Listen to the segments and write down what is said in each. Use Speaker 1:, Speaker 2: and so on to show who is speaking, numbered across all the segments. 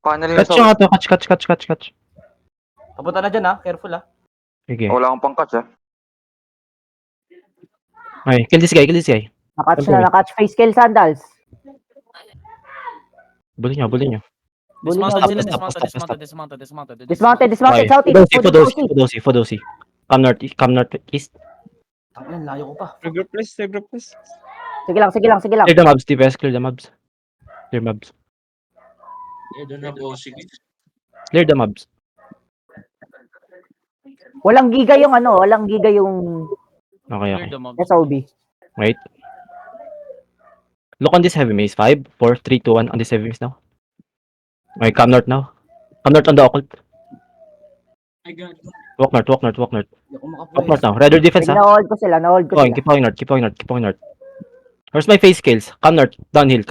Speaker 1: Panel yung
Speaker 2: Catch nyo nga to. Catch.
Speaker 3: Papunta na dyan ha, careful ha.
Speaker 2: Sige.
Speaker 1: Wala akong pang-catch
Speaker 2: Okay, kill this guy.
Speaker 4: Nakatch na, nakatch. Face kill sandals.
Speaker 2: Bully nyo.
Speaker 4: Bully
Speaker 3: Dismounted
Speaker 4: nyo,
Speaker 3: sila,
Speaker 4: bully
Speaker 3: dismounted.
Speaker 4: Dismounted, southeast.
Speaker 2: Fodosi. Come north, east.
Speaker 3: Tangin, layo ko pa.
Speaker 5: Regroup please.
Speaker 4: Sige lang.
Speaker 2: Clear the mobs, DPS. Clear the mobs.
Speaker 6: I don't have OC.
Speaker 2: Clear the mobs.
Speaker 4: Walang giga yung
Speaker 2: Okay.
Speaker 4: SOB.
Speaker 2: Wait. Look on this heavy maze. 5, 4, 3, 2, 1 on this heavy maze now. Okay, come north now. Come north on the occult.
Speaker 6: I got it.
Speaker 2: Walk north.
Speaker 3: Hindi ako
Speaker 2: Walk north
Speaker 3: makapulis.
Speaker 2: now. Rather defense, ha?
Speaker 4: Na-hold ko sila.
Speaker 2: Keep going north. Where's my face kills? Come north, downhill.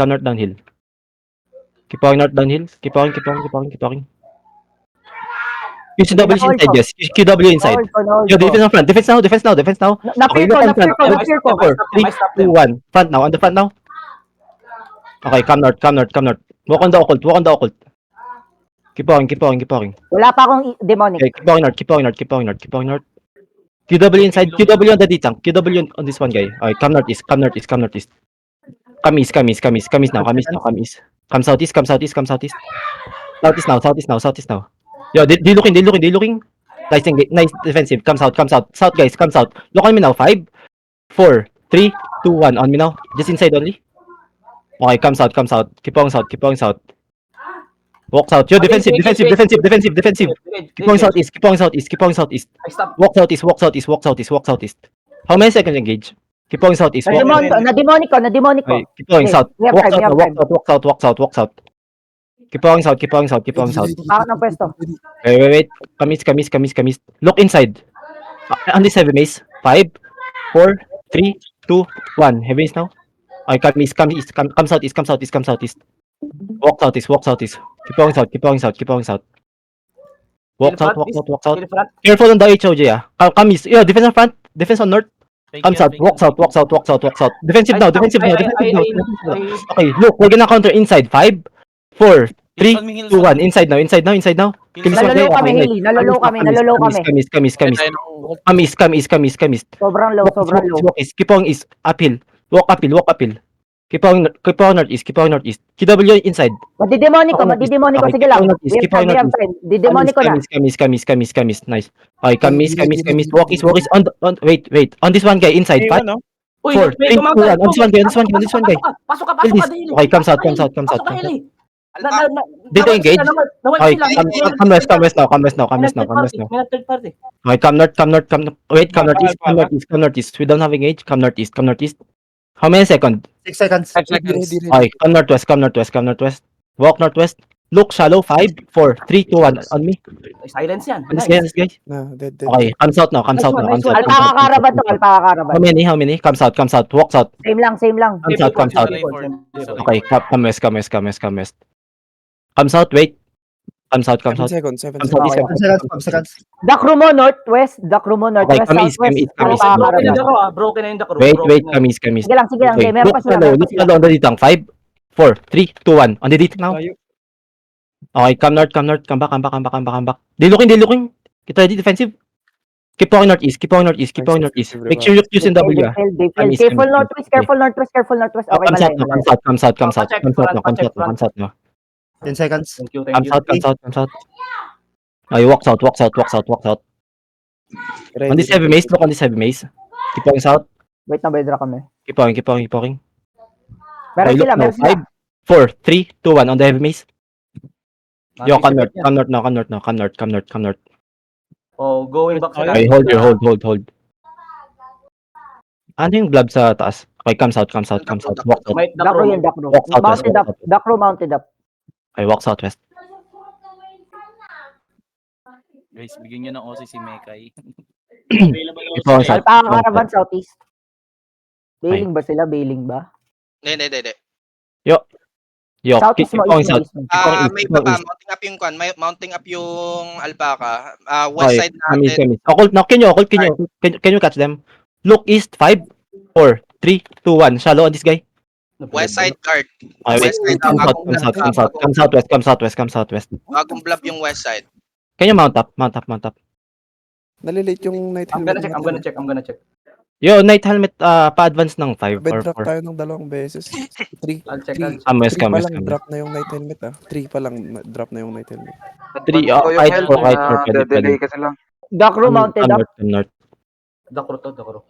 Speaker 2: Keep going north, downhill. Keep going. Use W inside, yes. Use QW inside. Yo, defense on front. Defense now.
Speaker 4: Na-fear ko.
Speaker 2: 3, 2, 1. Front now, on the front now. Okay, come north. Walk on the occult. Keep going.
Speaker 4: Wala pa akong demonic.
Speaker 2: Okay, keep going north. QW inside, QW on the D-tank, QW on this one guy. Okay, come northeast. Come east now. Come southeast. Southeast now. Yo, they looking. Nice defensive. Come south. South guys, come south. Look on me now. 5, 4, 3, 2, 1. On me now. Just inside only. Okay, come south. Keep going south. Walk south. Yo, defensive. Keep going southeast.
Speaker 3: I stop.
Speaker 2: Walk southeast. How many seconds engage? Keep going southeast.
Speaker 4: Na-demonic ko.
Speaker 2: Okay, keep going south.
Speaker 4: we have time.
Speaker 2: Walk south. Keep going south.
Speaker 4: Bakit ng pwesto?
Speaker 2: Wait. Come east. Look inside. On this heavy maze. 5, 4, 3, 2, 1. Heavy maze now. Okay, come east. Come southeast. Walk southeast. Keep going south. Walk south. Careful on the HOJ, ah. Come east. Yo, defense on front. Defense on north. Come south. Walk south. Defensive now. Okay, look, we're gonna counter inside. 5, 4, 3, 2, 1. Inside now. Kill this one guy.
Speaker 4: Nalolo kami.
Speaker 2: Come east.
Speaker 4: Sobrang low.
Speaker 2: Walk east. Keep on east. Uphill. Walk uphill. Keep on northeast. QW inside.
Speaker 4: Madidemonic ko. Sige lang.
Speaker 2: Keep on northeast.
Speaker 4: Didemonic ko na.
Speaker 2: Come east. Nice. Okay, come east. Walk east. Wait. On this one guy inside. 5, 4, 3, 2, 1. On this one guy.
Speaker 3: Pasok ka,
Speaker 2: Kill this.
Speaker 3: Dili.
Speaker 2: Okay, come south.
Speaker 3: Pasok ka, Dili.
Speaker 2: Did they engage? Okay, come west now.
Speaker 3: May third party.
Speaker 2: Okay, come north. Wait, come northeast. We don't have engage. Come northeast. How many seconds?
Speaker 7: 6 seconds.
Speaker 2: Okay, come northwest. Walk northwest. Look shallow. 5, 4, 3, 2, 1. On me.
Speaker 3: Silence yan.
Speaker 2: On this guy.
Speaker 7: Dead.
Speaker 2: Okay, come south now.
Speaker 4: Alpaka Karaban.
Speaker 2: How many? Come south. Walk south.
Speaker 4: Same lang.
Speaker 2: Come south. Okay, come west. Come south, wait. Come south.
Speaker 7: 7 seconds.
Speaker 2: Come southeast.
Speaker 7: 5 seconds.
Speaker 4: Dakrumo northwest,
Speaker 2: Okay, come east.
Speaker 3: Broken na yung Dakro.
Speaker 2: Wait, come east.
Speaker 4: Sige lang.
Speaker 2: Okay,
Speaker 4: Meron pa sila.
Speaker 2: look on the ditang. 5, 4, 3, 2, 1. On the ditang now. Okay, come north. Come back. They looking. Get ready, defensive. Keep going northeast. Make sure you use in W.
Speaker 4: Careful northwest. Okay,
Speaker 2: Come south now.
Speaker 7: 10 seconds.
Speaker 3: Thank you.
Speaker 2: Come south. Okay, walk south. On this heavy maze, look on this heavy maze. Keep going south.
Speaker 4: Wait na, bedra kami.
Speaker 2: Keep going.
Speaker 4: Meron
Speaker 2: Okay,
Speaker 4: sila.
Speaker 2: look now. 5, 4, 3, 2, 1 on the heavy maze. Yo, come north.
Speaker 3: Oh, going back sila.
Speaker 2: Okay, hold. Ano yung glob sa taas? Okay, come south. Walk south.
Speaker 3: May
Speaker 4: Dakro yun, Dakro.
Speaker 2: Walk southwest.
Speaker 4: Mounted up. Dakro mounted up.
Speaker 2: Okay, walk southwest.
Speaker 8: Guys, bigyan nyo ng OC si Mekay.
Speaker 2: Keep going south.
Speaker 4: Alpaka Karaban southeast. Bailing ba sila?
Speaker 6: Hindi.
Speaker 2: Yo, keep
Speaker 4: Southeast mo.
Speaker 2: going south.
Speaker 6: May baba, mounting up yung alpaca. West
Speaker 2: Okay,
Speaker 6: side natin.
Speaker 2: Occult now. Can you catch them? Look east. 5, 4, 3, 2, 1. Shallow on this guy.
Speaker 6: West side guard.
Speaker 2: Okay, wait.
Speaker 6: West side.
Speaker 2: Come south, come south, come south, come southwest, come southwest, come southwest.
Speaker 6: Bagong bluff yung west side.
Speaker 2: Can you mount up? Mount up, mount up.
Speaker 1: Nalilate yung night
Speaker 3: I'm
Speaker 1: helmet.
Speaker 3: gonna check, I'm gonna check.
Speaker 2: Yo, night helmet, pa-advance ng 5 or
Speaker 1: Bedrock
Speaker 2: 4.
Speaker 1: tayo ng 2 beses. 3.
Speaker 3: I'll check,
Speaker 1: 3
Speaker 3: I'll check.
Speaker 2: Come west,
Speaker 1: pa
Speaker 2: come
Speaker 1: lang
Speaker 2: west, come west.
Speaker 1: drop na yung night helmet 3 pa lang drop na yung night helmet.
Speaker 2: 3, kahit 4, kahit 4, pwede, pwede.
Speaker 5: kasi lang.
Speaker 4: Dakro mounted
Speaker 2: Come
Speaker 4: up.
Speaker 2: north, come north.
Speaker 3: Dakro.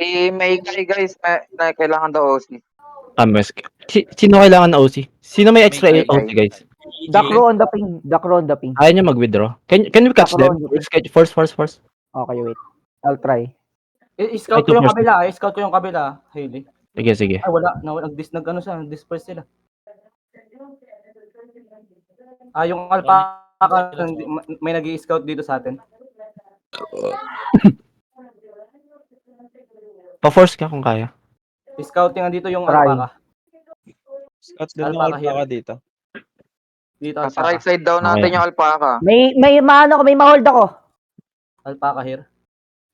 Speaker 5: May guys, na kailangan daw OC.
Speaker 2: Come west. Sino kailangan na OC? Sino may extra
Speaker 8: May
Speaker 2: OC, guys?
Speaker 4: Dakro on the ping. Dakro on the ping.
Speaker 2: Ayaw niya mag-withdraw. Can we catch them? Force.
Speaker 4: Okay, wait. I'll try.
Speaker 3: I-scout ko yung kabila, i-scout ko yung kabila, Hailey.
Speaker 2: Sige.
Speaker 3: Ay, wala. Nag-disperse sila. Yung alpaca, may nag-i-scout dito sa atin.
Speaker 2: Pa-force ka kung kaya.
Speaker 3: Scouting dito yung
Speaker 4: Try.
Speaker 3: alpaca.
Speaker 9: Scouts din
Speaker 3: Alpaca
Speaker 9: ng alpaca dito.
Speaker 3: Dito
Speaker 5: Sa right
Speaker 3: alpaca.
Speaker 5: side daw natin
Speaker 2: Okay.
Speaker 5: yung alpaca.
Speaker 4: May maano ko, may ma-hold ako.
Speaker 3: Alpaca here.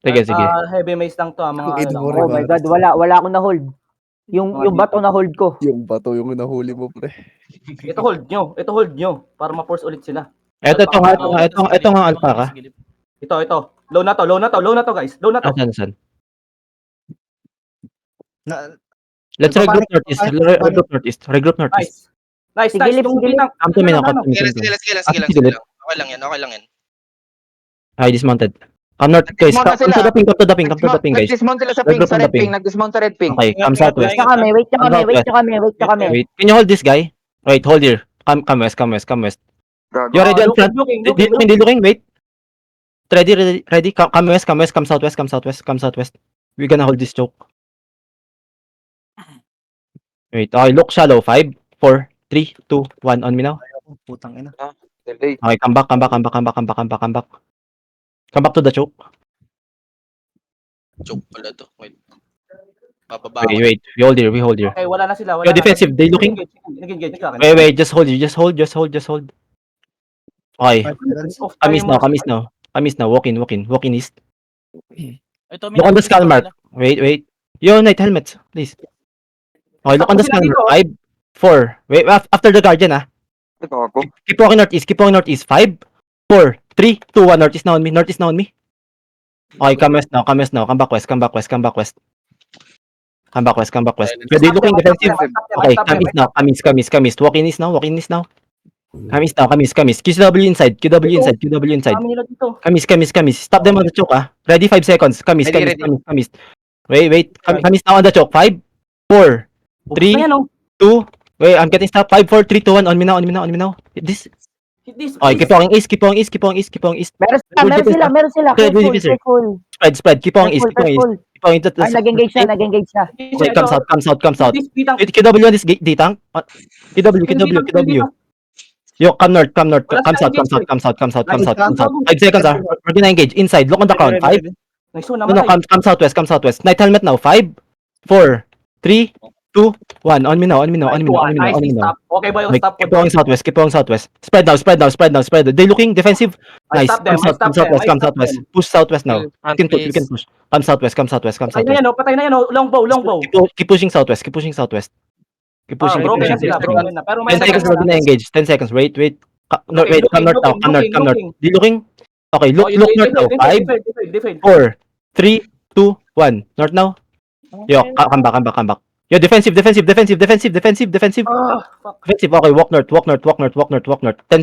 Speaker 2: Sige.
Speaker 3: Heavy mace lang to, mga
Speaker 1: Id
Speaker 3: ano
Speaker 1: mo
Speaker 3: lang.
Speaker 4: Oh my god, wala akong na-hold. Yung bato na hold ko.
Speaker 1: Yung bato yung nahuli mo, pre.
Speaker 3: Ito hold nyo para ma-force ulit sila.
Speaker 2: Ito nga alpaca.
Speaker 3: Ito. Low na to guys. Low na to.
Speaker 2: Saan?
Speaker 7: Na,
Speaker 2: Let's regroup northeast.
Speaker 3: Nice.
Speaker 4: Sigilip,
Speaker 3: Yung
Speaker 4: sigilip.
Speaker 3: bitang.
Speaker 2: Come to me now, come to me.
Speaker 6: Sige lang. Okay lang yan.
Speaker 2: Hi, dismounted. Come north, guys. Come to the ping, come to the ping, guys.
Speaker 5: Nag-dismount sila sa
Speaker 2: Regroup
Speaker 5: ping, sa
Speaker 2: on the
Speaker 5: red ping.
Speaker 2: ping.
Speaker 5: Nag-dismount sa red ping.
Speaker 2: Okay, come southwest.
Speaker 4: Wait nyo kami.
Speaker 2: Wait, can you hold this guy? Wait, hold here. Come west. You already on front? Di looking, wait. Ready? Come west, come southwest. We're gonna hold this choke. Wait, okay, look shallow. 5, 4, 3, 2, 1, on me now.
Speaker 7: Putang ina.
Speaker 5: Delay.
Speaker 2: Okay, come back. Come back to the choke.
Speaker 6: Joke pala to. Wait. Mababa ako.
Speaker 2: Wait. We hold here.
Speaker 3: Okay, wala na sila.
Speaker 2: Yo, defensive, they looking.
Speaker 3: Nag-engage.
Speaker 2: Wait, just hold. Okay, kamis now. Walk in east.
Speaker 8: Ito,
Speaker 2: Look on the skull mark. Wait. Yo, night helmets, please. Okay, look on the skull mark. 5, 4. Wait, after the guardian,
Speaker 5: Ito ako.
Speaker 2: Keep walking northeast. 5, 4, 3, 2, 1. Northeast now on me. Okay, come west now. Come back west. Pwede looking defensive. Okay, come east. Walk in east now. Come east. QW inside.
Speaker 3: Kami nila dito.
Speaker 2: Come east. Stop them on the choke, Ready, 5 seconds. Come east. Wait. Come east now on the choke. 5, 4, 3,
Speaker 3: Ayan, oh.
Speaker 2: 2. Wait, I'm getting stopped. 5, 4, 3, 2, 1. On me now. Hit this.
Speaker 3: Hit this.
Speaker 2: Okay, keep on east.
Speaker 4: Meron sila. Careful.
Speaker 2: Spread. Keep on east.
Speaker 4: Ay, nag-engage siya.
Speaker 2: Okay, come south.
Speaker 3: This bitang.
Speaker 2: QW on this D-tank. QW. Yo, come north. Come south. 5 seconds, We're gonna engage. Inside. Look on the ground. 5.
Speaker 3: Nice one
Speaker 2: No,
Speaker 3: naman.
Speaker 2: come southwest. Night helmet now. 5, 4, 3, 2, 1. On me now.
Speaker 3: Okay ba yung
Speaker 2: Like,
Speaker 3: stop
Speaker 2: keep going southwest. Spread now. They looking defensive. Nice. Come southwest. Push southwest now. You can push. Come southwest.
Speaker 3: Patay na yan, oh. Long bow.
Speaker 2: Keep pushing southwest. Keep pushing.
Speaker 3: Broken na sila. Pero may
Speaker 2: 10 seconds, we're gonna engage. 10 seconds. Wait. Come north now. Di looking. Okay, look north now. 5,
Speaker 3: Defend.
Speaker 2: 4, 3, 2, 1. North now. Yo, come back. Yo, defensive. Defensive.
Speaker 3: Fuck.
Speaker 2: Defensive. Okay, walk north. 10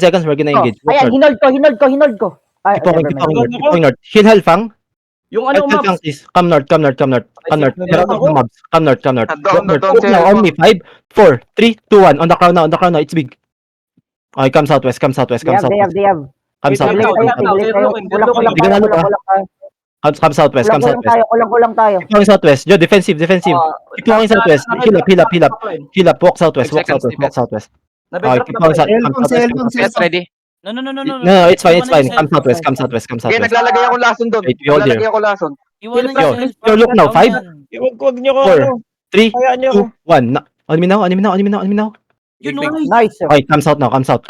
Speaker 2: seconds, we're gonna engage. Walk
Speaker 4: Ayan,
Speaker 2: north.
Speaker 4: hinold ko. Ay,
Speaker 2: Keep walking north. Heal Helfang.
Speaker 3: Yung ano,
Speaker 2: Helfang,
Speaker 3: Maps?
Speaker 2: please. Come north. Get out of the mobs. Come north.
Speaker 5: Down,
Speaker 2: Walk now on me. 5, 4, 3, 2, 1. On the crown now. It's big. Okay, come southwest.
Speaker 4: They have.
Speaker 2: Come southwest.
Speaker 4: Kulang tayo.
Speaker 2: Keep going southwest. Yo, defensive. Keep going southwest. Heal up. Walk southwest. Okay, keep going southwest.
Speaker 5: Yes, ready.
Speaker 8: No.
Speaker 2: No, it's fine. Come southwest.
Speaker 5: Okay, naglalagay ako lason doon.
Speaker 2: Wait, we hold here.
Speaker 5: Naglalagay ako lason.
Speaker 8: Iwanan
Speaker 2: Yo,
Speaker 8: niyo
Speaker 2: yo, look now. 5,
Speaker 9: Huwag niyo ko
Speaker 2: 4, 3,
Speaker 9: Hayaan niyo
Speaker 2: 2, 1. On me now.
Speaker 8: Yun, no.
Speaker 4: Nice.
Speaker 2: Okay, come south now. Come south.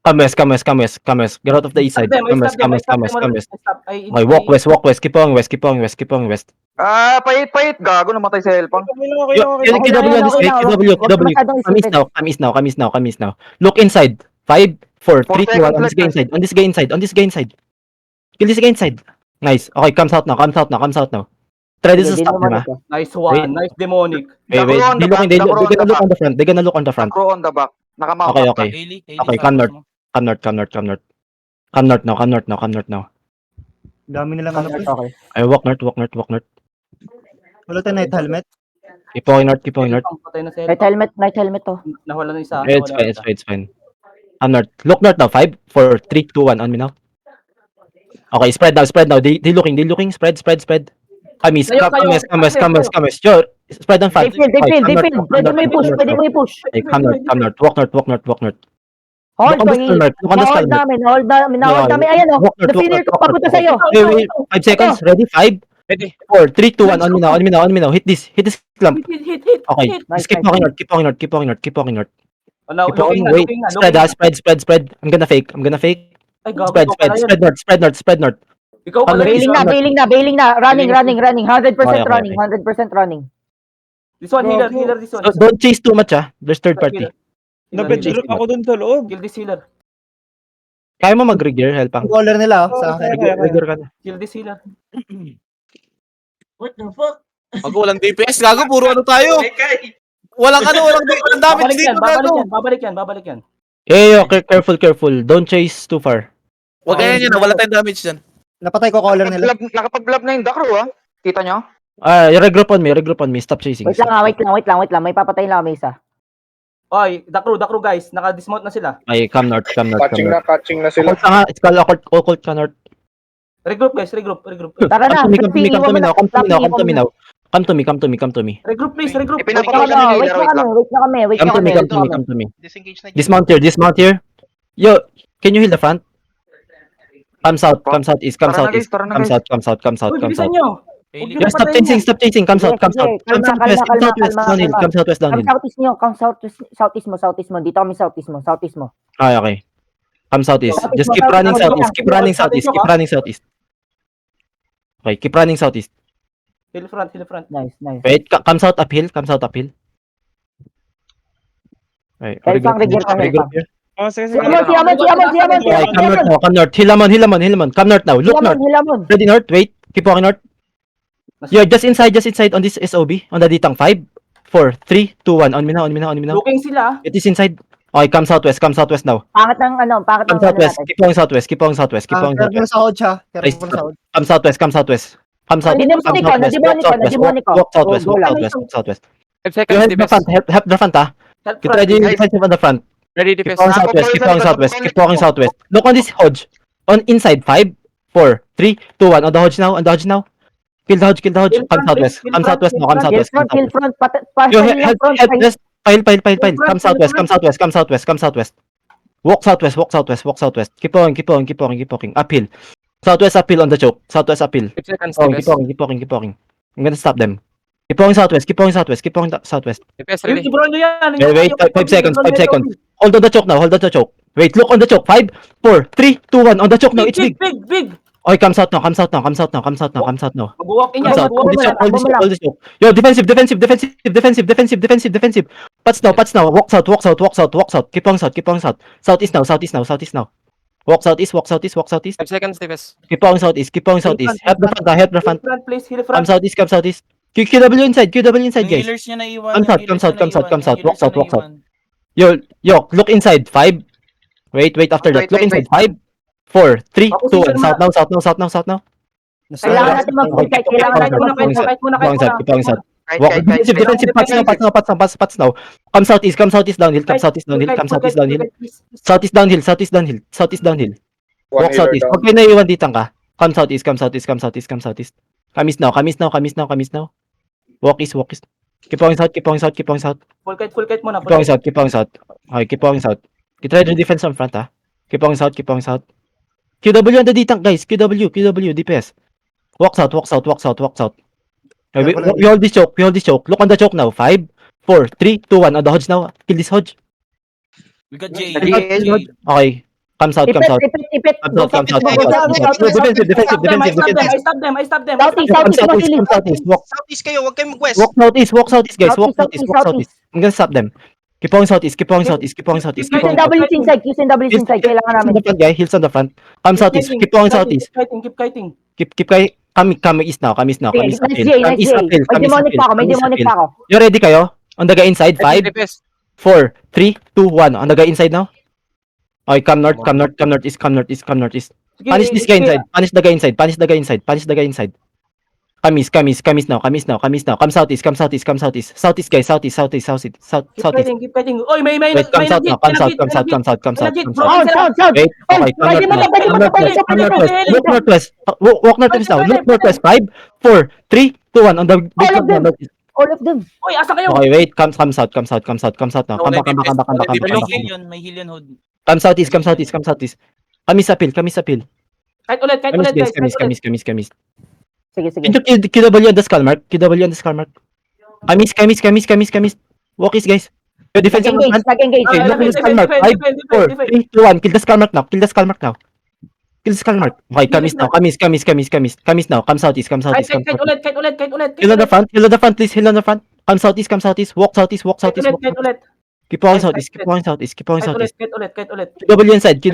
Speaker 2: Come west, come west, come west, come west. Get out of the east side. Come west, come west, come west, come west. Okay, walk west, walk west. Keep going west, keep going west, keep going west.
Speaker 5: Pait. Gago, namatay si Elpang.
Speaker 9: Okay lang, okay lang, okay lang.
Speaker 2: QW on this way, QW,
Speaker 4: Huwag
Speaker 2: QW.
Speaker 4: masyadong
Speaker 2: Come east
Speaker 4: isipin.
Speaker 2: now, come east now, come east now, come east now. Look inside. 5, 4, 3, 2, 1. On this guy inside, on this guy inside, on this guy inside. Kill this guy inside. Nice. Okay, comes out now, comes out now, comes out now. Try this to
Speaker 4: Hindi
Speaker 2: stop them,
Speaker 4: naman
Speaker 2: ah.
Speaker 4: ito.
Speaker 3: Nice one,
Speaker 2: Wait.
Speaker 3: nice demonic.
Speaker 2: Wait, wait.
Speaker 5: Dakro on the
Speaker 2: They're
Speaker 5: back,
Speaker 2: gonna look on the front. They're gonna look on the front.
Speaker 5: Crow on the back. Nakamount
Speaker 2: Okay,
Speaker 5: up
Speaker 2: okay.
Speaker 8: Hailey,
Speaker 2: Okay, come north. Come north, come north, come north. Come north now, come north now, come north now.
Speaker 7: Dami nilang ano. pre.
Speaker 4: Okay.
Speaker 2: Ay, walk north, walk north, walk north.
Speaker 7: Wala tayong night helmet.
Speaker 2: Keep going north, keep going north.
Speaker 3: Patay na si
Speaker 4: Night
Speaker 3: Elpang.
Speaker 4: helmet to.
Speaker 3: Nawala na isa.
Speaker 2: It's fine, it's fine, it's fine. Come north. Look north now. 5, 4, 3, 2, 1. On me now. Okay, spread now, spread now. They looking. Spread. Come east,
Speaker 3: Kayo,
Speaker 2: come west,
Speaker 3: kayo.
Speaker 2: come west, come west, come west. Yo, spread on 5.
Speaker 4: They feel. Pwede mo i-push, pwede mo i-push.
Speaker 2: Okay, come north. Walk north.
Speaker 4: Hold
Speaker 2: Look on the
Speaker 4: to
Speaker 2: stall north. Look on the stall north.
Speaker 4: hold namin. Ayan o.
Speaker 2: Walk north, walk
Speaker 4: Na-feeler
Speaker 2: north,
Speaker 4: ko,
Speaker 2: walk
Speaker 4: papunta
Speaker 2: north.
Speaker 4: sa'yo.
Speaker 2: Wait, 5 seconds. Ready? 5,
Speaker 9: Ready.
Speaker 2: 4, 3, 2, 1. On me now. Hit this clump.
Speaker 3: Hit.
Speaker 2: Okay,
Speaker 4: Nice,
Speaker 2: just keep
Speaker 4: nice.
Speaker 2: walking north. Keep walking north.
Speaker 3: Now,
Speaker 2: Keep walking.
Speaker 3: looking
Speaker 2: Wait.
Speaker 3: na.
Speaker 2: Spread. I'm gonna fake.
Speaker 3: Ay, gago.
Speaker 2: Spread north.
Speaker 3: Ikaw pala
Speaker 2: Ano,
Speaker 3: yun.
Speaker 4: Bailing na. Running. 100%
Speaker 2: Okay,
Speaker 4: running.
Speaker 2: okay.
Speaker 4: 100% running.
Speaker 3: This one, healer, this one.
Speaker 2: Don't chase too much, ah. There's third party.
Speaker 9: Napedrop ako dun sa loob.
Speaker 3: Kill this healer.
Speaker 2: Kaya mo mag-regear, Helpang.
Speaker 7: Yung caller nila, sa akin.
Speaker 2: Regear ka na.
Speaker 3: Kill this healer.
Speaker 10: Gago, walang DPS. Gago, puro ano tayo. Walang damage dito, gago.
Speaker 3: Babalik yan.
Speaker 2: Yo, careful. Don't chase too far.
Speaker 10: Wag ganyan yan, wala tayong damage dyan.
Speaker 7: Napatay ko caller nila.
Speaker 5: Nakapag-blab na yung Dakro, ah. Kita nyo?
Speaker 2: Regroup on me. Stop chasing.
Speaker 4: Wait lang. May papatayin lang kami isa.
Speaker 3: Oy, Dakro guys, naka-dismount na sila.
Speaker 2: Ay, come north.
Speaker 5: Catching na sila.
Speaker 2: Occult ka nga. It's called occult ka north.
Speaker 3: Regroup guys, regroup.
Speaker 4: Tara na.
Speaker 2: Come to me.
Speaker 3: Regroup please, regroup.
Speaker 5: Ipinapakaw na
Speaker 4: Wait na kami.
Speaker 2: Come to me.
Speaker 6: Disengage na.
Speaker 2: Dismount here. Yo, can you heal the front? Come south east. Come
Speaker 5: Tara
Speaker 2: south.
Speaker 3: Uy, bilisan nyo.
Speaker 2: Yeah, stop chasing. Come south. Come southwest. Come southwest downhill.
Speaker 4: Come southeast mo. Dito kami southeast mo.
Speaker 2: Okay. Come southeast. Just keep running southeast. Keep running southeast. Okay, keep running southeast.
Speaker 3: Hill front.
Speaker 4: Nice.
Speaker 2: Wait, come south uphill. Okay,
Speaker 4: Helpang, regear ka,
Speaker 2: regroup
Speaker 4: Helpang.
Speaker 2: here.
Speaker 9: Oh, sige.
Speaker 4: Si Amon.
Speaker 2: Okay, come north. Hill Amon. Come north now. Look north.
Speaker 4: Hilamon.
Speaker 2: Ready north. Wait. Keep walking north. You're just inside on this SOB. On the ditang 5, 4, 3, 2, 1. On me now.
Speaker 3: Looking sila.
Speaker 2: It is inside. Okay, come southwest now.
Speaker 4: Pangit ng
Speaker 2: Come southwest.
Speaker 4: natin.
Speaker 2: Keep going southwest.
Speaker 7: Careful sa hold siya. Careful sa hold.
Speaker 2: Come southwest. Walk southwest.
Speaker 5: 5
Speaker 2: You
Speaker 5: seconds,
Speaker 2: help the front, ah.
Speaker 3: Help
Speaker 2: Get
Speaker 3: front.
Speaker 2: ready defensive on the front.
Speaker 5: Ready,
Speaker 2: Keep going southwest. Look on this hodge. On inside 5, 4, 3, 2, 1. On the hodge now. Kill the hodge. Come southwest now.
Speaker 4: Hill front.
Speaker 2: Yo, help rest. Pile. Come southwest. Walk southwest. Keep walking. Uphill. Southwest uphill on the choke.
Speaker 5: 5 seconds,
Speaker 2: Keep walking. I'm gonna stop them. Keep walking southwest.
Speaker 3: Ibron nyo yan.
Speaker 2: Wait, 5 seconds. Hold on the choke. Wait, look on the choke. 5, 4, 3, 2, 1. On the choke now. It's big.
Speaker 3: Big.
Speaker 2: Okay, come south now.
Speaker 3: Mag-walk in
Speaker 2: Come
Speaker 3: yan.
Speaker 2: south. Hold this choke. Yo, defensive. Pats now. Walk south. Keep on south. Southeast now. Walk southeast.
Speaker 5: 5 seconds, Tives.
Speaker 2: Keep on southeast. Help the front.
Speaker 3: Front, please. Hill
Speaker 2: Come
Speaker 3: front.
Speaker 2: southeast. QW inside,
Speaker 8: Yung
Speaker 2: guys.
Speaker 8: healers niya naiwan.
Speaker 2: Come south. Walk south. Yo, look inside. 5. Wait, after that. Look inside. 5, 4, 3, 2, 1. South now.
Speaker 4: Kailangan natin mag-full kite.
Speaker 3: Kahit muna.
Speaker 2: Keep going south. Walk defensive. Pats now. Come southeast downhill. Southeast downhill. Walk southeast. Huwag kayo naiwan ditang ka. Come southeast. Come east now. Walk east. Keep going south.
Speaker 3: Full kite muna.
Speaker 2: Keep going south. Okay, keep going south. Try to defense on front, ah. Keep going south. QW on the ditang, guys. QW, DPS. Walk south. Okay, we hold this choke. Look on the choke now. 5, 4, 3, 2, 1. On the hodge now. Kill this hodge.
Speaker 8: We got Jay.
Speaker 2: Okay. Come south, come
Speaker 4: Ipit,
Speaker 2: south.
Speaker 4: ipit, ipit.
Speaker 2: Come south, come south,
Speaker 4: Go,
Speaker 2: come
Speaker 4: go,
Speaker 2: south,
Speaker 4: go,
Speaker 2: come south.
Speaker 4: go, go, go.
Speaker 2: Defensive.
Speaker 3: I stop them.
Speaker 4: Southeast,
Speaker 2: Come
Speaker 4: southeast,
Speaker 2: southeast,
Speaker 4: Masiling.
Speaker 2: come southeast.
Speaker 6: Southeast kayo, huwag kayong mag-west.
Speaker 2: Walk southeast, guys. Walk
Speaker 4: Southeast,
Speaker 2: southeast. I'm gonna stop them. Keep walking southeast. Keep walking southeast.
Speaker 4: Houston double is inside, Houston double is inside. Kailangan namin.
Speaker 2: Heels on the front. Come southeast. Keep walking southeast.
Speaker 3: Keep kiting.
Speaker 2: Come east now. Come east now. Come
Speaker 4: Sige,
Speaker 2: east
Speaker 4: nice
Speaker 2: uphill.
Speaker 4: Jay,
Speaker 2: Come
Speaker 4: nice
Speaker 2: east
Speaker 4: Jay.
Speaker 2: uphill.
Speaker 4: May
Speaker 2: Come east
Speaker 4: demonic pa ako, may
Speaker 2: uphill.
Speaker 4: demonic pa ako.
Speaker 2: You ready kayo? On the guy inside. 5,
Speaker 5: DPS.
Speaker 2: 4, 3, 2, 1. On the guy inside now. Okay, come north, east. Punish this guy inside. Punish the guy inside. Come east now. Come southeast. Southeast, guys. Southeast.
Speaker 3: Keep kiting. Oy, may
Speaker 2: Wait, come south now. Come south.
Speaker 4: Sound.
Speaker 2: Wait, okay, come
Speaker 4: Pwede mo
Speaker 2: north.
Speaker 4: to, pwede mo to, pwede mo to.
Speaker 2: Walk northwest. Walk northwest now. Look northwest. 5, 4, 3, 2, 1. On the big
Speaker 4: All of them.
Speaker 2: northeast.
Speaker 4: All of them.
Speaker 3: Oy, asa kayo?
Speaker 2: Okay, wait. Come south now. Come back.
Speaker 8: May heal yan, Hood.
Speaker 2: Come southeast. Come east uphill.
Speaker 3: Kahit ulit, guys.
Speaker 2: Come east.
Speaker 4: Sige, sige.
Speaker 2: Into QW on the skull mark. Come east. Walk east, guys. Your defensive
Speaker 4: Nag-engage,
Speaker 2: movement.
Speaker 4: nag-engage.
Speaker 2: Okay, look at the skull mark. 5, 4, 3, 2, 1. Kill the skull mark now. Kill the skull mark. Okay, come east now. Come east now. Come southeast.
Speaker 3: Kahit ulit.
Speaker 2: Hill on the front, please. Hill on the front. Come southeast. Walk southeast.
Speaker 3: Kahit ulit.
Speaker 2: Keep walking southeast.
Speaker 3: Kahit ulit.
Speaker 2: QW inside. ah.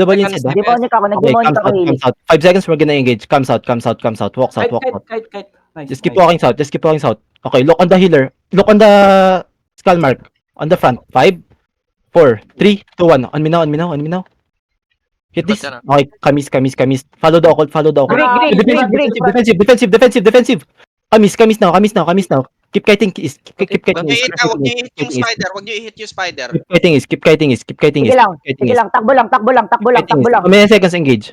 Speaker 4: Demonic ako,
Speaker 2: Okay,
Speaker 4: nag-demonic ako,
Speaker 2: come
Speaker 4: Hili.
Speaker 2: south. 5 seconds, we're gonna engage. Come south. Walk south.
Speaker 3: Kahit. Nice.
Speaker 2: Just keep walking south. Okay, look on the healer. Look on the skull mark. On the front. 5, 4, 3, 2, 1. On me now. Hit this. Okay, come east. Follow the occult. Defensive. Come east now. Keep kiting east. Keep
Speaker 6: Huwag nyo i-hit yung spider. Huwag nyo i-hit yung spider.
Speaker 2: Keep kiting east.
Speaker 4: Sige lang, takbo lang.
Speaker 2: How many seconds engage?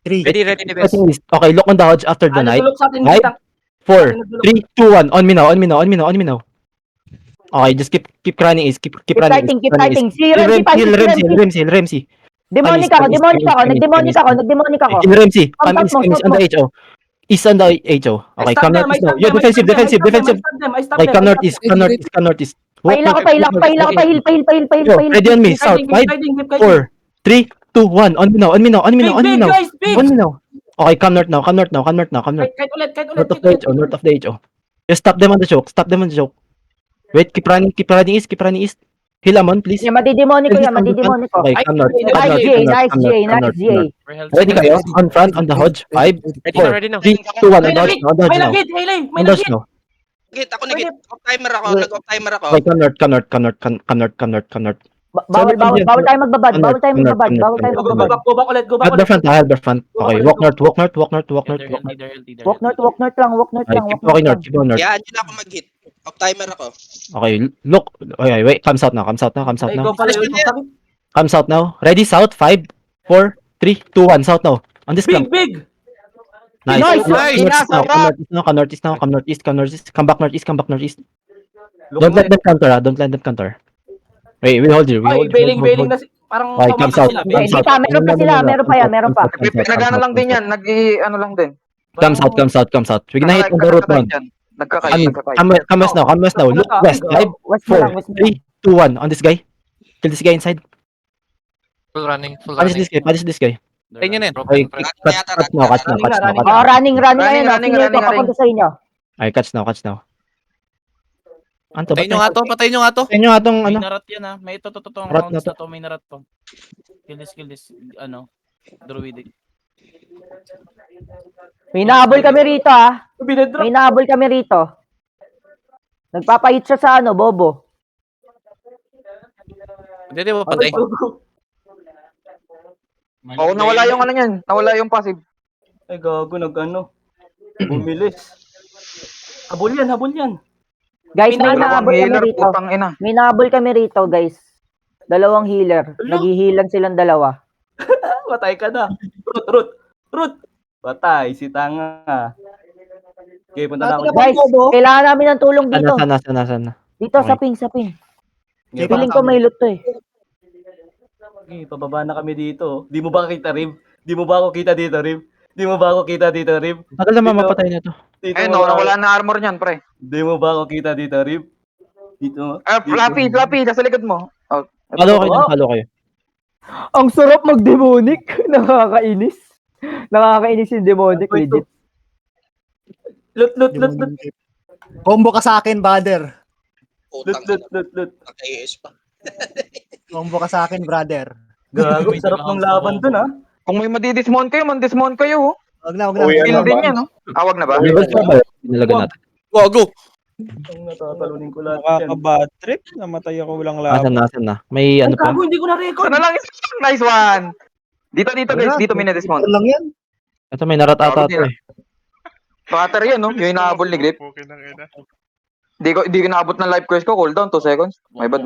Speaker 7: 3.
Speaker 5: Ready, DPS.
Speaker 2: Kiting east. Okay, look on the hodge after the night.
Speaker 3: Nagdulok sa atin,
Speaker 2: Right?
Speaker 3: kitang.
Speaker 2: 4, 3, 2, 1. On me now. Okay, just keep running east. Keep running east.
Speaker 4: Keep fighting. Si Ramsey,
Speaker 2: Ramsey.
Speaker 4: Demonic ako, nag-demonic ako.
Speaker 2: Kill Ramsey. Come
Speaker 4: Stop
Speaker 2: east
Speaker 4: mo.
Speaker 2: on the HO. East on the HO. Okay, come northeast now. You're defensive. Okay, come northeast.
Speaker 4: Pahila ko.
Speaker 2: Yo, ready on me. South. 5, 4, 3, 2, 1. On me now. Okay, come north now.
Speaker 3: Kahit ulit.
Speaker 2: North of the HO. Just stop them on the choke. Wait, keep running east. Heal Amon, please.
Speaker 4: Yeah, madidemonic ko.
Speaker 2: Okay, come north.
Speaker 4: Nice Jay.
Speaker 2: Ready kayo? On front, on the hodge. 5, 4, 3, 2, 1. On the hodge now.
Speaker 3: May nagit.
Speaker 6: Ako nag-hit. Off-timer ako. Nag-off-timer ako.
Speaker 2: Okay, come north.
Speaker 4: Bawal tayo magbabad.
Speaker 3: Go back ulit.
Speaker 2: At the front, the front. Okay, walk north.
Speaker 4: Walk north lang.
Speaker 2: Okay, keep walking north.
Speaker 6: Kayaan nyo na ako mag-hit. Off-timer ako.
Speaker 2: Okay, look. Okay, wait. Come south now. Come south now. Ready, south. 5, 4, 3, 2, 1. South now. On this clump.
Speaker 3: Big.
Speaker 2: Nice.
Speaker 5: Nice.
Speaker 2: Come northeast. Come back northeast. Don't let them counter. Wait, we hold you.
Speaker 3: Bailing na parang
Speaker 2: Okay, come south.
Speaker 4: Meron pa.
Speaker 5: Nag-ano lang din yan. Nag-ano lang din.
Speaker 2: Come south. We're gonna hit on the route one.
Speaker 5: Nagkakay.
Speaker 2: Come west now. Look west. 5,
Speaker 4: West
Speaker 2: 4, 3, 2, 1. On this guy. Kill this guy inside.
Speaker 5: Full running.
Speaker 2: Punish this guy.
Speaker 10: Tingin yun.
Speaker 2: Okay, catch now.
Speaker 4: Oh, running ayun.
Speaker 5: Running.
Speaker 4: Papunta sa inyo.
Speaker 2: Okay, catch now. Anto,
Speaker 10: Patayin nyo nga to.
Speaker 2: Patayin nyo nga tong
Speaker 8: May
Speaker 2: ano.
Speaker 8: narat yan, ha. May ito, ang
Speaker 2: Narat
Speaker 8: rounds
Speaker 2: na
Speaker 8: na to. May narat to. Kill this. Druidic.
Speaker 4: May nahabol kami rito, ah.
Speaker 3: Binedrop.
Speaker 4: May nahabol kami rito. Nagpapahit siya sa Bobo.
Speaker 10: Hindi mo patay.
Speaker 5: Oo, nawala yung ano yan. Nawala yung passive.
Speaker 3: Ay, gago, bumilis. Habol yan.
Speaker 4: Guys, may
Speaker 3: Pinalo
Speaker 4: nahabol kami
Speaker 5: Healer,
Speaker 4: rito.
Speaker 5: putang ina.
Speaker 4: May nahabol kami rito, guys. 2 healer. Naghihilan silang 2.
Speaker 3: Patay ka na. Root. Patay, si tanga. Okay, punta na ako.
Speaker 4: Guys, kailangan namin ng tulong dito.
Speaker 2: Sana.
Speaker 4: Dito, sa ping. Feeling ko may loot to eh.
Speaker 3: Okay, pababa na kami dito. Di mo ba kita, Rib? Di mo ba ako kita dito, Rib?
Speaker 2: Tagal naman mapatay na to.
Speaker 3: Dito
Speaker 5: Ayun,
Speaker 3: mo ba-
Speaker 5: nawala na armor niyan, pre.
Speaker 3: Di mo ba ako kita dito, Rib? Dito.
Speaker 5: Floppy, nasa likod mo. Oh,
Speaker 2: Follow kayo.
Speaker 4: Ang sarap mag-demonic. Nakakainis. Nakakainis yung demonic,
Speaker 3: Wait,
Speaker 4: legit.
Speaker 3: Lut.
Speaker 7: Combo ka sa akin, brother.
Speaker 6: Utang
Speaker 3: Lut.
Speaker 6: nag-AS pa.
Speaker 7: Combo ka sa akin, brother.
Speaker 3: Gago, sarap ng laban dun, ha?
Speaker 5: Kung may madidismount kayo, man-dismount kayo.
Speaker 7: Wag na, wag na.
Speaker 5: Feel din yan, no? Wag na ba?
Speaker 2: Level pa ba? Pinalaga natin.
Speaker 10: Gago.
Speaker 3: Ang natatalunin ko lahat yan.
Speaker 9: Nakaka-bad trip. Namatay ako walang
Speaker 2: Asan
Speaker 9: laban.
Speaker 2: na? May
Speaker 3: Ay,
Speaker 2: ano pa?
Speaker 3: gago, hindi ko na-record.
Speaker 5: Ano lang isang nice one. Dito guys, dito may na-dismount.
Speaker 7: Ito lang yan.
Speaker 2: Ito may naratata to eh.
Speaker 5: Butter yan, no? Yung inaabol ni Grip. Di ko naabot ng life quest ko, cooldown 2 seconds. My bad.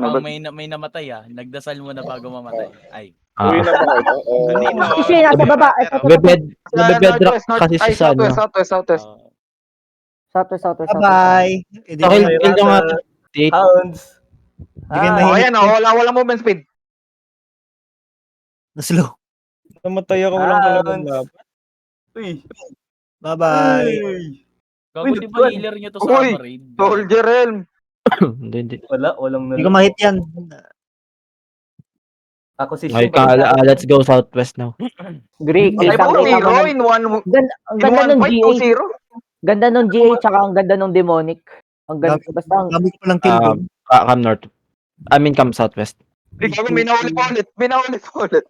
Speaker 8: May namatay ah. Nagdasal mo na bago mamatay. Ay.
Speaker 4: Kasi nasa baba.
Speaker 2: Nabebedrock kasi siya sa ano.
Speaker 5: Southwest.
Speaker 4: Southwest.
Speaker 7: Bye-bye. Hindi
Speaker 2: Okay,
Speaker 7: ko
Speaker 2: kill nyo nga. Tate.
Speaker 3: Hounds.
Speaker 7: Bigyan
Speaker 3: Ah,
Speaker 7: mo
Speaker 5: Oh, ayan, wala movement speed.
Speaker 7: slow.
Speaker 9: Namatay ako walang talagang laban.
Speaker 3: Uy.
Speaker 7: Bye-bye.
Speaker 8: Gago,
Speaker 3: Uy,
Speaker 8: di ba healer nyo to sa
Speaker 5: Uy,
Speaker 8: raid?
Speaker 5: Soldier Realm.
Speaker 2: Hindi.
Speaker 3: Walang
Speaker 7: Hindi ko mahit yan.
Speaker 3: Ako si
Speaker 2: Okay,
Speaker 3: Shun.
Speaker 2: let's go southwest now.
Speaker 4: Great.
Speaker 5: Ay,
Speaker 4: Kitang
Speaker 5: po,
Speaker 4: kita mo
Speaker 5: hero
Speaker 4: ng-
Speaker 5: in one
Speaker 4: Ang ganda ng
Speaker 5: fight,
Speaker 4: GA.
Speaker 5: 2-0.
Speaker 4: Ganda ng GA tsaka ang ganda ng demonic. Ang ganda. Basta ang
Speaker 7: Dami ko lang kill doon.
Speaker 2: Come north. I mean, come southwest.
Speaker 5: Ikaw, binaulit ulit.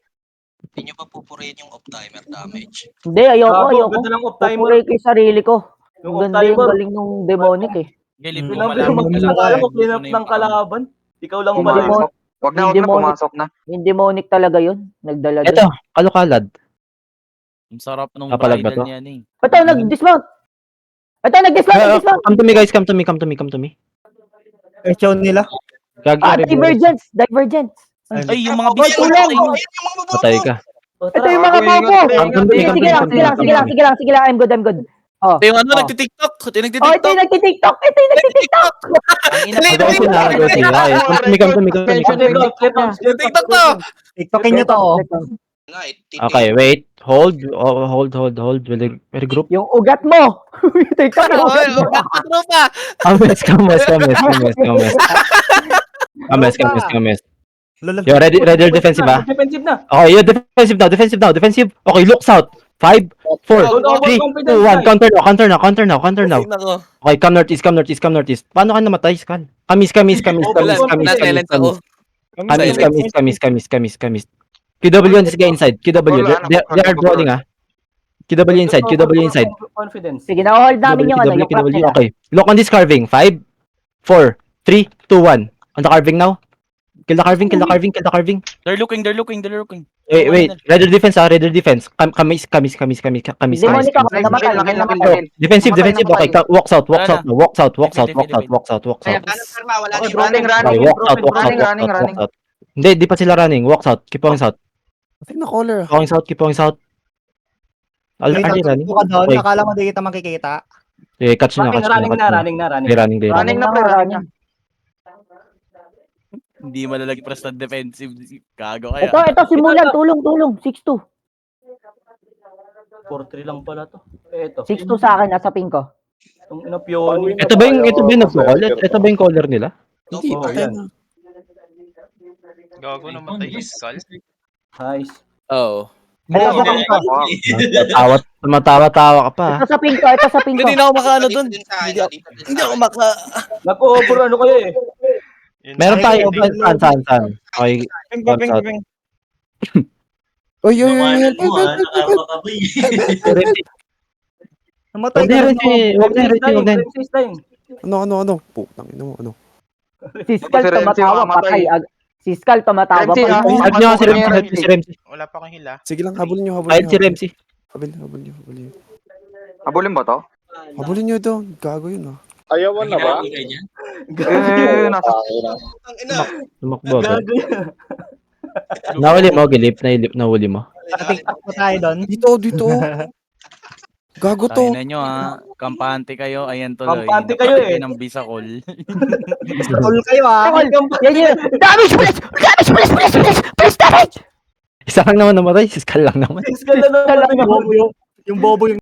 Speaker 6: Hindi nyo pa pupurihin yung off-timer damage.
Speaker 4: Hindi, ayoko.
Speaker 3: Ganda ng off-timer.
Speaker 4: Pupuray ko yung sarili ko.
Speaker 3: Yung
Speaker 4: Ang ganda yung
Speaker 3: off-timer.
Speaker 4: galing ng demonic eh.
Speaker 8: Gilip
Speaker 7: Hmm.
Speaker 8: mo
Speaker 3: Sinabi
Speaker 8: malaman
Speaker 3: mo,
Speaker 8: ka lang.
Speaker 3: akala ko clean up
Speaker 8: Ano
Speaker 3: ng
Speaker 8: yung
Speaker 3: kalaban. Ikaw lang
Speaker 4: Yung
Speaker 3: pala
Speaker 4: demon-
Speaker 3: yun.
Speaker 5: Wag na,
Speaker 4: Yung demonic.
Speaker 5: pumasok na.
Speaker 4: Yung demonic talaga yun. Nagdala
Speaker 2: Ito,
Speaker 4: dun.
Speaker 2: kalukalad.
Speaker 8: Ang sarap nung
Speaker 2: Kapalag ba
Speaker 8: bridal
Speaker 2: to?
Speaker 8: niyan eh.
Speaker 4: Ito, nag-dismount! Ito, nag-dismount!
Speaker 2: Come to me guys, come to me.
Speaker 7: Echo nila.
Speaker 2: Gagi,
Speaker 4: Divergence!
Speaker 8: Ay, yung mga
Speaker 4: Oy, tulong!
Speaker 2: patay ka.
Speaker 4: Ito yung mga bobo!
Speaker 2: Come to me, come to me, come to me.
Speaker 4: Sige lang. I'm good. Oh.
Speaker 10: Ito yung ano,
Speaker 4: Oh.
Speaker 10: nagtitiktok. Ito yung
Speaker 4: Oh, ito
Speaker 10: nagtitiktok.
Speaker 4: yung nagtitiktok!
Speaker 8: Ang ina
Speaker 2: Go to na. Okay, come to me.
Speaker 10: Nagtitiktok to.
Speaker 7: TikTokin nyo to, oh.
Speaker 6: Nga,
Speaker 2: Okay, wait. Hold. Regroup.
Speaker 4: Yung ugat mo! TikTok yung ugat mo!
Speaker 10: Tropa.
Speaker 2: Kames.
Speaker 7: Lolo.
Speaker 2: Yo, ready defensive ba?
Speaker 3: Defensive na.
Speaker 2: Okay, yo, defensive now. Okay, look south. 5, 4, 3, 2, 1. Counter now.
Speaker 10: Ay, nako.
Speaker 2: Okay, come northeast. Paano ka namatay, Skull? Kamis.
Speaker 10: Silent ako.
Speaker 2: Kamis. QW on this guy inside. QW. They are brawling, ah. QW inside.
Speaker 3: Confidence.
Speaker 4: Sige, na-hold namin yung ano, yung crack nila.
Speaker 2: Okay. Look on this carving. 5, 4, 3, 2, 1. On the carving now. Kill the carving.
Speaker 8: They're looking.
Speaker 2: Wait. Raider defense. Kamis.
Speaker 4: Demonic ako, namatay.
Speaker 2: Defensive. Okay, walk south.
Speaker 6: Kaya paano karma, wala na yung
Speaker 5: Running.
Speaker 2: Okay, walk south. Hindi, di pa sila running. Walk south. Keep going south.
Speaker 1: I think na-caller.
Speaker 2: Keep going south. Are they running?
Speaker 7: Ka doon,
Speaker 2: Okay.
Speaker 7: akala mo di kita makikita.
Speaker 2: Okay, catch nyo.
Speaker 3: Running na.
Speaker 2: Okay, running.
Speaker 5: Running na, pre. Running na.
Speaker 8: Hindi malalagpas ng defensive. Gago kaya.
Speaker 4: Ito, simulan, tulong. 6-2.
Speaker 3: 4-3 lang pala to. Ito.
Speaker 4: 6-2 sa akin, nasa ping ko.
Speaker 3: Itong inapiyon.
Speaker 2: Ito ba yung nag-call? Ito ba yung caller nila?
Speaker 1: Hindi,
Speaker 3: Oo,
Speaker 1: patay
Speaker 3: yan.
Speaker 1: na.
Speaker 6: Gago namatay yung skull.
Speaker 3: Nice.
Speaker 10: Oo.
Speaker 4: Ito sa ping ko.
Speaker 2: Tumatawa ka pa.
Speaker 4: Ito sa ping ko.
Speaker 10: Hindi na ako makaano dun.
Speaker 6: Dito din sa akin, dito din sa
Speaker 10: Hindi ako
Speaker 6: akin.
Speaker 10: maka...
Speaker 3: Nag-over ano kayo eh.
Speaker 2: Meron tayo. Saan? Okay.
Speaker 9: Ping.
Speaker 1: Oy.
Speaker 7: Namatay
Speaker 2: Huwag
Speaker 7: ka
Speaker 2: na
Speaker 7: rin.
Speaker 2: Huwag na.
Speaker 1: Ano? Putang ina mo, ano?
Speaker 4: Si Skull
Speaker 5: Si Remzi
Speaker 4: tumatawa,
Speaker 5: mamatay.
Speaker 4: patay. Si Skull tumatawa,
Speaker 5: Remzi,
Speaker 4: patay.
Speaker 5: ah.
Speaker 2: Hide nyo nga si Remzi.
Speaker 6: Wala pa akong hila.
Speaker 1: Sige lang, habulin nyo.
Speaker 2: Hide si Remzi.
Speaker 1: Habulin nyo.
Speaker 5: Habulin ba to?
Speaker 1: Habulin nyo doon. Gago yun, ah.
Speaker 6: Ayawan na ba?
Speaker 5: Nasa
Speaker 6: Ang ina.
Speaker 2: Tumakbo agad.
Speaker 3: Gago yan.
Speaker 2: Nahuli mo, Gilip. Nahuli mo.
Speaker 7: TikTok po tayo doon.
Speaker 1: Dito. Gago to.
Speaker 8: Tayo na nyo ha. Kampante kayo. Ayan tuloy.
Speaker 3: Kampante kayo eh.
Speaker 8: Ng bisakol.
Speaker 7: Tol kayo, ah.
Speaker 4: Yan. Damage, please, damage!
Speaker 2: Isa lang naman namatay. Si Skull lang naman.
Speaker 3: Skull na naman.
Speaker 7: Yung bobo yung